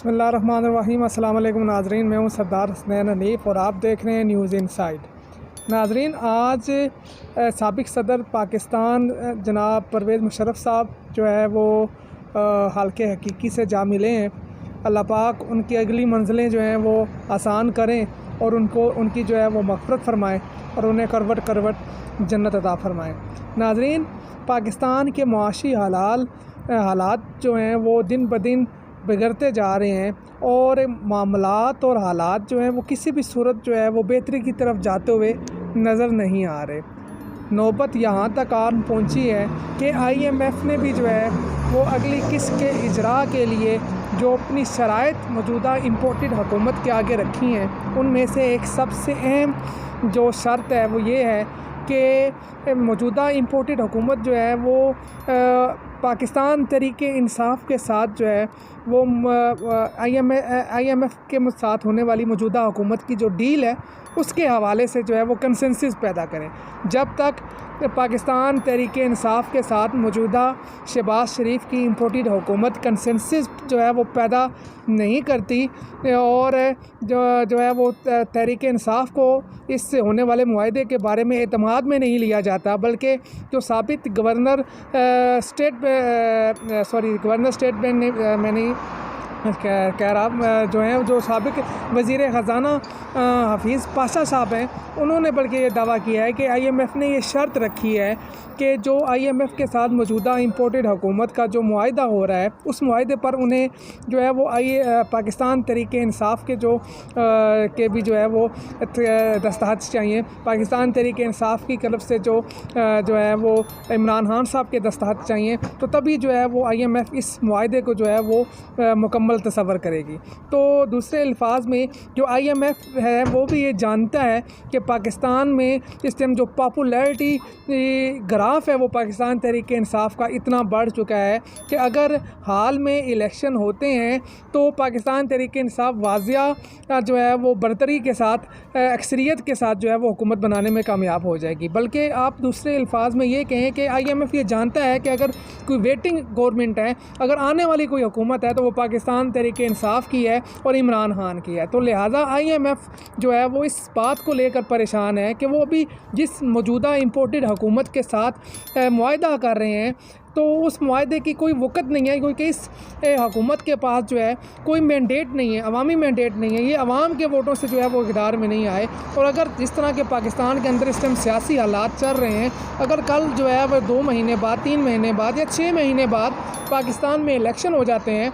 बिस्मिल्लाहिर्रहमानिर्रहीम। अस्सलाम वालेकुम नाजरीन, मैं हूं सरदार हसनैन हनीफ़ और आप देख रहे हैं न्यूज़ इनसाइड। नाजरीन, आज साबिक़ सदर पाकिस्तान जनाब परवेज़ मुशर्रफ साहब जो है वो हल्के हकीकी से जा मिले हैं। अल्लाह पाक उनकी अगली मंजिलें जो हैं वो आसान करें और उनकी जो है वो मग़फ़िरत फ़रमाएँ और उन्हें करवट करवट जन्नत अता फ़रमाएँ। नाजरीन, पाकिस्तान के मुआशी हालात जो हैं वो दिन ब दिन बिगड़ते जा रहे हैं और मामलात और हालात जो हैं वो किसी भी सूरत जो है वो बेहतरी की तरफ जाते हुए नज़र नहीं आ रहे। नौबत यहाँ तक आन पहुँची है कि IMF ने भी जो है वो अगली किस्त के इजरा के लिए जो अपनी शराइत मौजूदा इम्पोर्टेड हुकूमत के आगे रखी हैं, उनमें से एक सबसे अहम जो शर्त है वो ये है कि मौजूदा इम्पोर्टेड हुकूमत जो है वो पाकिस्तान तरीके इंसाफ के साथ जो है वो IMF के साथ होने वाली मौजूदा हुकूमत की जो डील है उसके हवाले से जो है वो कंसेंसस पैदा करें। जब तक पाकिस्तान तरीके इंसाफ के साथ मौजूदा शहबाज शरीफ की इम्पोर्टेड हुकूमत कंसेंसस जो है वो पैदा नहीं करती और जो है वो तहरीक इंसाफ को इससे होने वाले मुआहदे के बारे में एतमाद में नहीं लिया जाता, बल्कि जो साबित गवर्नर स्टेट बैंक ने मैंने कह रहा जो है जो साबिक वज़ीर ख़ज़ाना हफीज़ पाशा साहब हैं, उन्होंने बल्कि ये दावा किया है कि IMF ने ये शर्त रखी है कि जो IMF के साथ मौजूदा इम्पोर्टेड हुकूमत का जो मुआहदा हो रहा है उस मुआहदे पर उन्हें जो है वो पाकिस्तान तरीके इंसाफ के के भी जो है वो दस्तखत चाहिए। पाकिस्तान तरीके इंसाफ की तरफ से जो है वो इमरान खान साहब के दस्तखत चाहिए, तो तभी जो है वो IMF इस मुआहदे को जो है वो मुकम्मल तसव्वुर करेगी। तो दूसरे अल्फाज में जो IMF है वो भी ये जानता है कि पाकिस्तान में इस टाइम जो पॉपुलैरिटी ग्राफ है वो पाकिस्तान तहरीक इंसाफ का इतना बढ़ चुका है कि अगर हाल में इलेक्शन होते हैं तो पाकिस्तान तहरीक इंसाफ वाज़िया जो है वो बरतरी के साथ अक्सरियत के साथ जो है वो हुकूमत बनाने में कामयाब हो जाएगी। बल्कि आप दूसरे अल्फाज में ये कहें कि IMF ये जानता है कि अगर कोई वेटिंग गवर्नमेंट है, अगर आने वाली कोई हुकूमत है तो वो पाकिस्तान तहरीक इंसाफ की है और इमरान खान की है। तो लिहाजा IMF जो है वो इस बात को लेकर परेशान है कि वो अभी जिस मौजूदा इम्पोर्टेड हुकूमत के साथ मुआहदा कर रहे हैं तो उस मुआहदे की कोई वक़्त नहीं है, क्योंकि इस हुकूमत के पास जो है कोई मैंडेट नहीं है, अवामी मैंडेट नहीं है। ये अवाम के वोटों से जो है वो इक़्तिदार में नहीं आए। और अगर जिस तरह के पाकिस्तान के अंदर इस टाइम सियासी हालात चल रहे हैं, अगर कल जो है वह 2 महीने बाद, 3 महीने बाद या 6 महीने बाद पाकिस्तान में इलेक्शन हो जाते हैं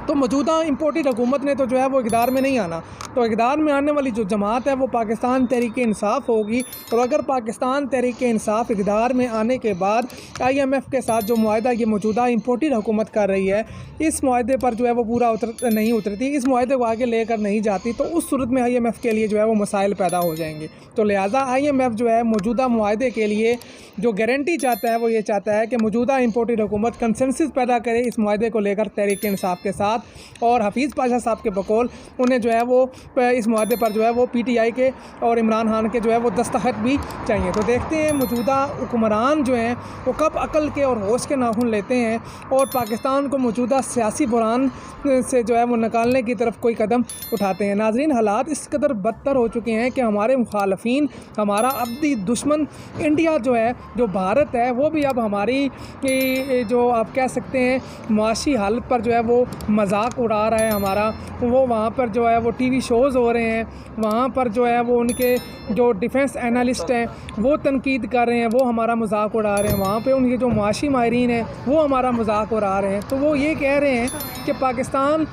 तो मौजूदा इम्पोर्टेड हुकूमत ने तो जो है वो इक़्तिदार में नहीं आना। तो इक़्तिदार में आने वाली जो जमात है वो पाकिस्तान तहरीक इंसाफ होगी। और अगर पाकिस्तान तहरीक इंसाफ इक़्तिदार में आने के बाद IMF के साथ जो मुआहदा ये मौजूदा इम्पोर्टेड हुकूमत कर रही है, इस मुआहदे पर जो है वो पूरा नहीं उतरती, इस मुआहदे को आगे लेकर नहीं जाती, तो उस सूरत में IMF के लिए जो है वो मसाइल पैदा हो जाएंगे। तो लिहाजा IMF जो है मौजूदा मुआहदे के लिए जो गारंटी चाहता है वो ये चाहता है कि मौजूदा इम्पोर्टेड हुकूमत कंसेंसस पैदा करे इस मुआहदे को लेकर तहरीक इंसाफ के साथ, और हफीज़ पाशा साहब के बकौल उन्हें जो है वो इस मुआहदे पर जो है वो PTI के और इमरान खान के जो है वो दस्तखत भी चाहिए। तो देखते हैं मौजूदा हुक्मरान जो हैं वो कब अकल के और होश के नाखून लेते हैं और पाकिस्तान को मौजूदा सियासी बुरान से जो है वो निकालने की तरफ कोई कदम उठाते हैं। नाज़रीन, हालात इस कदर बदतर हो चुके हैं कि हमारे मुखालफीन, हमारा अब्दी दुश्मन इंडिया जो है, जो भारत है, वो भी अब हमारी जो आप कह सकते हैं मुआशी हालत पर जो है वो मजाक उड़ा रहा है हमारा। वो वहाँ पर जो है वो TV शोज़ हो रहे हैं, वहाँ पर जो है वो उनके जो डिफेंस एनालिस्ट हैं वो तनकीद कर रहे हैं, वो हमारा मजाक उड़ा रहे हैं। वहाँ पे उनके जो मुआशी माहिरीन हैं वो हमारा मजाक उड़ा रहे हैं। तो वो ये कह रहे हैं कि पाकिस्तान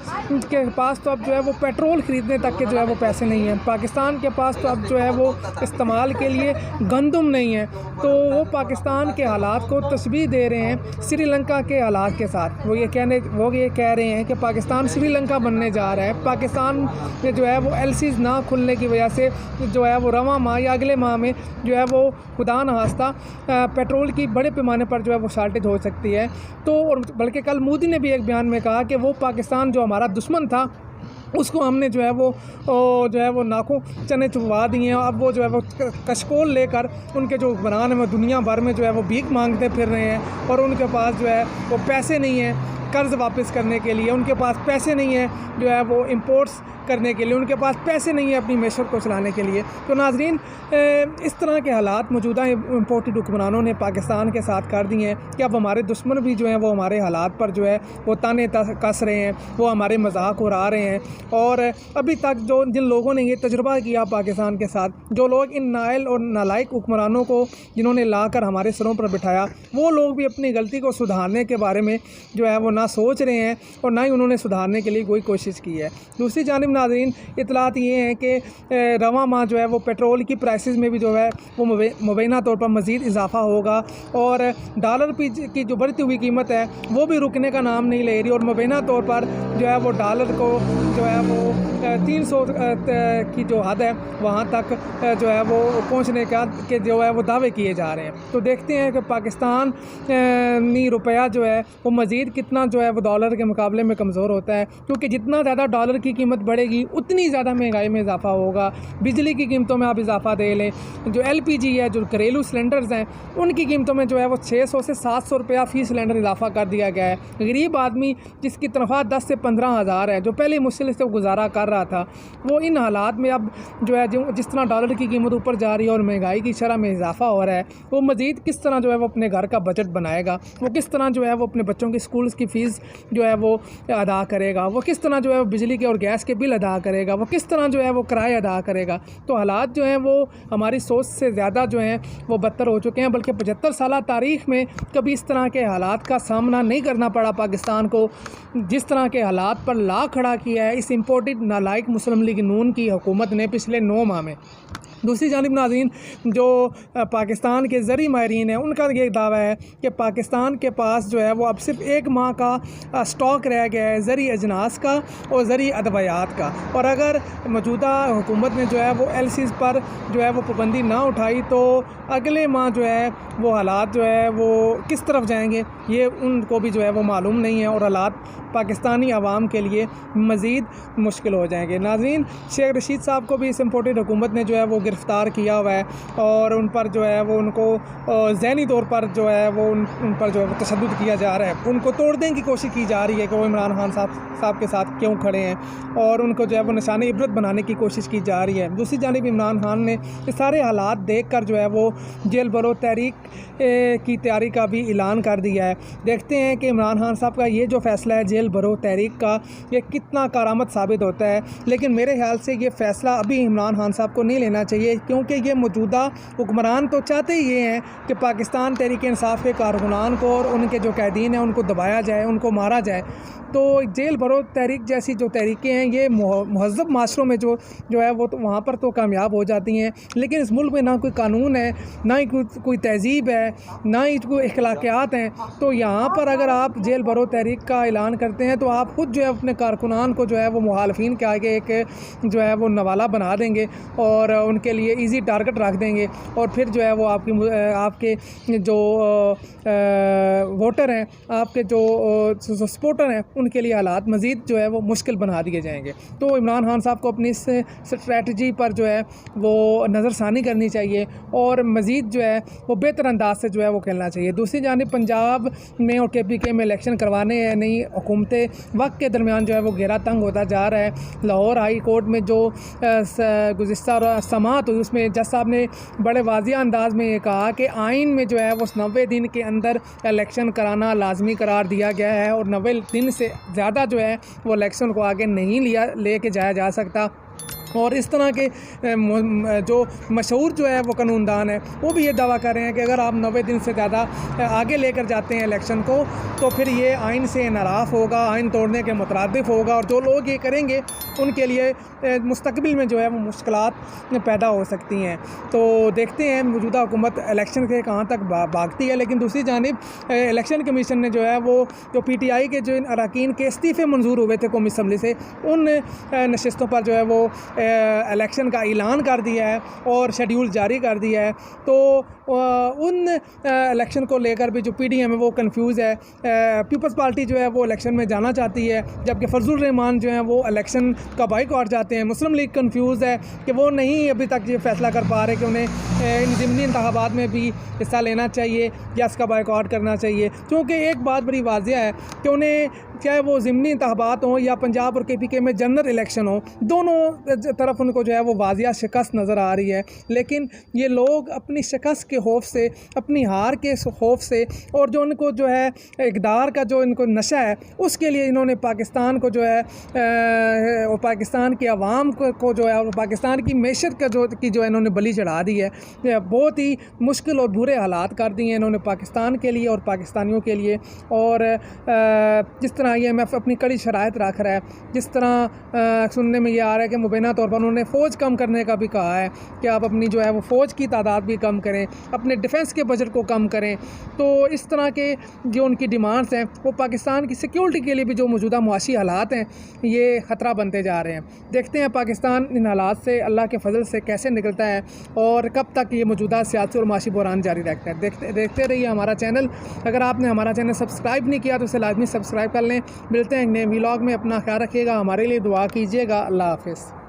के पास तो अब जो है वो पेट्रोल ख़रीदने तक के जो है वो पैसे नहीं हैं, पाकिस्तान के पास तो अब जो है वो इस्तेमाल के लिए गंदम नहीं है। तो वो पाकिस्तान के हालात को तशबीह दे रहे हैं श्रीलंका के हालात के साथ। वो ये कह रहे हैं कि पाकिस्तान श्रीलंका बनने जा रहा है। पाकिस्तान में जो है वो LCs ना खुलने की वजह से जो है वो रवां माह या अगले माह में जो है वो खुदा न खास्ता पेट्रोल की बड़े पैमाने पर जो है वो शॉर्टेज हो सकती है। तो और बल्कि कल मोदी ने भी एक बयान में कहा कि वो पाकिस्तान जो हमारा दुश्मन था उसको हमने जो है वो नाकों चने चुभवा दिए हैं। अब वो जो है वो कशकोल लेकर उनके जो हुक्मरान हैं वो दुनिया भर में जो है वो भीख मांगते फिर रहे हैं और उनके पास जो है वो पैसे नहीं हैं। कर्ज़ वापस करने के लिए, उनके पास पैसे नहीं है जो है वो इंपोर्ट्स करने के लिए, उनके पास पैसे नहीं है अपनी मैशत को चलाने के लिए। तो नाज़रीन, इस तरह के हालात मौजूदा इम्पोर्टेड हुक्मरानों ने पाकिस्तान के साथ कर दिए हैं कि अब हमारे दुश्मन भी जो हैं वो हमारे हालात पर जो है वो ताने कस रहे हैं, वो हमारे मजाक उड़ा रहे हैं। और अभी तक जिन लोगों ने ये तजुर्बा किया पाकिस्तान के साथ, जो लोग इन नाइल और नालायक हुक्मरानों को जिन्होंने ला कर हमारे सरों पर बिठाया, वो लोग भी अपनी गलती को सुधारने के बारे में जो है वो ना सोच रहे हैं और ना ही उन्होंने सुधारने के लिए कोई कोशिश की है। दूसरी जानिब नाज़रीन, इतलात ये हैं कि रवा माह जो है वो पेट्रोल की प्राइसेस में भी जो है वो मुबैना तौर पर मज़ीद इजाफ़ा होगा और डॉलर की जो बढ़ती हुई कीमत है वो भी रुकने का नाम नहीं ले रही और मुबैना तौर पर जो है वो डॉलर को जो है वो 300 की जो हद है वहाँ तक जो है वो पहुँचने के जो है वो दावे किए जा रहे हैं। तो देखते हैं कि पाकिस्तानी रुपया जो है वो मज़ीद कितना जो है वो डॉलर के मुकाबले में कमज़ोर होता है, क्योंकि जितना ज़्यादा डॉलर की कीमत बढ़ेगी उतनी ज़्यादा महंगाई में इजाफ़ा होगा। बिजली की कीमतों में आप इजाफ़ा दे लें, जो LPG है, जो घरेलू सिलेंडर्स हैं, उनकी कीमतों में जो है वो 600 से 700 रुपया फ़ी सिलेंडर इजाफ़ा कर दिया गया है। गरीब आदमी जिसकी तनख्वाह 10 से 15 हज़ार है, जो पहले मुश्किल से गुजारा कर रहा था, वो इन हालात में अब जो है जिस तरह डॉलर की कीमत ऊपर जा रही है और महंगाई की शरह में इजाफ़ा हो रहा है, वो मज़ीद किस तरह जो है वो अपने घर का बजट बनाएगा, वो किस तरह जो है वो अपने बच्चों की स्कूल्स की फ़ीस जो है वो अदा करेगा, वो किस तरह जो है वो बिजली के और गैस के बिल अदा करेगा, वो किस तरह जो है वो किराया अदा करेगा। तो हालात जो हैं वो हमारी सोच से ज़्यादा जो हैं वो बदतर हो चुके हैं, बल्कि 75 साल तारीख़ में कभी इस तरह के हालात का सामना नहीं करना पड़ा पाकिस्तान को, जिस तरह के हालात पर ला खड़ा किया है इस इम्पोर्टेड नालायक मुस्लिम लीग नून की हुकूमत ने पिछले 9 माह में। दूसरी जानिब नाज़रीन, जो पाकिस्तान के ज़री माहिरीन हैं उनका ये दावा है कि पाकिस्तान के पास जो है वो अब सिर्फ 1 माह का स्टॉक रह गया है ज़री अजनास का और ज़री अदवियात का, और अगर मौजूदा हुकूमत ने जो है वो LCs पर जो है वो पाबंदी ना उठाई तो अगले माह जो है वो हालात जो है वो किस तरफ जाएंगे ये उनको भी जो है वो मालूम नहीं है और हालात पाकिस्तानी आवाम के लिए मज़ीद मुश्किल हो जाएंगे। नाज़रीन, शेख रशीद साहब को भी इस इम्पोर्टेड हुकूमत ने जो है वो गिरफ़्तार किया हुआ है और उन पर जो है वो उनको ज़हनी तौर पर जो है वो उन पर जो है वो तशद्दुद किया जा रहा है, उनको तोड़ने की कोशिश की जा रही है कि वो इमरान खान साहब के साथ क्यों खड़े हैं और उनको जो है वो निशान इबरत बनाने की कोशिश की जा रही है। दूसरी जानिब इमरान खान ने ये सारे हालात देख कर जो है वो जेल भरो तहरीक की तैयारी का भी ऐलान कर दिया है। देखते हैं कि इमरान खान साहब का ये जो फ़ैसला है जेल भरो तहरीक का, ये कितना कारामद साबित होता है। लेकिन मेरे ख्याल से ये फ़ैसला अभी इमरान खान साहब को नहीं लेना चाहिए, क्योंकि ये मौजूदा हुक्मरान तो चाहते ही ये हैं कि पाकिस्तान तहरीक इंसाफ के कारकुनान को और उनके जो कैदीन हैं उनको दबाया जाए, उनको मारा जाए। तो जेल भरो तहरीक जैसी जो तहरीकें हैं ये महज़ब माशरों में जो है वो तो वहाँ पर तो कामयाब हो जाती हैं, लेकिन इस मुल्क में ना कोई कानून है, ना ही कोई तहज़ीब है, ना ही कोई अखलाकियात हैं। तो यहाँ पर अगर आप जेल भरो तहरीक का ऐलान करते हैं तो आप ख़ुद जो है अपने कारकुनान को जो है वो मुखालफिन के आगे एक जो है वो नवाला बना देंगे और उनके लिए ईज़ी टारगेट रख देंगे, और फिर जो है वो आपके जो वोटर हैं, आपके जो सपोर्टर हैं, उनके लिए हालात मज़ीद जो है वो मुश्किल बना दिए जाएंगे। तो इमरान खान साहब को अपनी इस स्ट्रैटेजी पर जो है वो नज़रसानी करनी चाहिए और मज़ीद जो है वो बेहतर अंदाज से जो है वो खेलना चाहिए। दूसरी जानिब पंजाब में और KPK में इलेक्शन करवाने हैं, नई हुकूमतें वक्त के दरमियान जो है वो घेरा तंग होता जा रहा है। लाहौर हाई कोर्ट में जो गुज़िश्ता समाअत हुई उसमें जज साहब ने बड़े वाज़िह अंदाज में ये कहा कि आइन में जो है वो 90 दिन के अंदर इलेक्शन कराना लाजमी करार दिया गया है और 90 दिन से ज़्यादा जो है वो इलेक्शन को आगे नहीं लेके जाया जा सकता। और इस तरह के जो मशहूर जो है वो कानूनदान है वो भी ये दावा कर रहे हैं कि अगर आप 90 दिन से ज़्यादा आगे लेकर जाते हैं इलेक्शन को तो फिर ये आइन से इनराफ़ होगा, आइन तोड़ने के मुतरादिफ होगा, और जो लोग ये करेंगे उनके लिए मुस्तकबिल में जो है वो मुश्किलात पैदा हो सकती हैं। तो देखते हैं मौजूदा हुकूमत इलेक्शन के कहाँ तक भागती है। लेकिन दूसरी जानिब इलेक्शन कमीशन ने जो है वो जो PTI के जो अरकान के इस्तीफ़े मंजूर हुए थे कौमी असम्बली से, उन नशिस्तों पर जो है वो इलेक्शन का ऐलान कर दिया है और शेड्यूल जारी कर दिया है। तो उन इलेक्शन को लेकर भी जो PDM है वो कंफ्यूज है। पीपल्स पार्टी जो है वो इलेक्शन में जाना चाहती है, जबकि फजलुर रहमान जो है वो इलेक्शन का बाइकआउट चाहते हैं। मुस्लिम लीग कंफ्यूज है कि वो नहीं अभी तक ये फैसला कर पा रहे कि उन्हें इन ज़िमनी इंतखाबात में भी हिस्सा लेना चाहिए या इसका बाइकआउट करना चाहिए। क्योंकि एक बात बड़ी वाज़ेह है कि उन्हें चाहे वो ज़िमनी इंतखाबात हों या पंजाब और KPK में जनरल इलेक्शन हो, दोनों तरफ उनको जो है वो वाज़ेह शिकस्त नज़र आ रही है। लेकिन ये लोग अपनी शिकस्त के खौफ से, अपनी हार के खौफ से, और जो उनको जो है इक़्तिदार का जो इनको नशा है, उसके लिए इन्होंने पाकिस्तान को जो है और पाकिस्तान की आवाम को जो है और पाकिस्तान की मैशत का जो है इन्होंने बलि चढ़ा दी है। बहुत ही मुश्किल और बुरे हालात कर दिए हैं इन्होंने पाकिस्तान के लिए और पाकिस्तानियों के लिए। और जिस तरह IMF अपनी कड़ी शराइत रख रहा है, जिस तरह सुनने में ये आ रहा है कि मुबैना तौर पर उन्होंने फ़ौज कम करने का भी कहा है कि आप अपनी जो है वो फ़ौज की तादाद भी कम करें, अपने डिफेंस के बजट को कम करें। तो इस तरह के जो उनकी डिमांड्स हैं वो पाकिस्तान की सिक्योरिटी के लिए भी जो मौजूदा मुआशी हालात हैं ये ख़तरा बनते जा रहे हैं। देखते हैं पाकिस्तान इन हालात से अल्लाह के फजल से कैसे निकलता है और कब तक ये मौजूदा सियासी और माशी बहरान जारी रखता है। देखते रहिए हमारा चैनल। अगर आपने हमारा चैनल सब्सक्राइब नहीं किया तो उसे लाजमी सब्सक्राइब कर लें। मिलते हैं एक नए व्लॉग में। अपना ख्याल रखिएगा, हमारे लिए दुआ कीजिएगा। अल्लाह हाफ़िज़।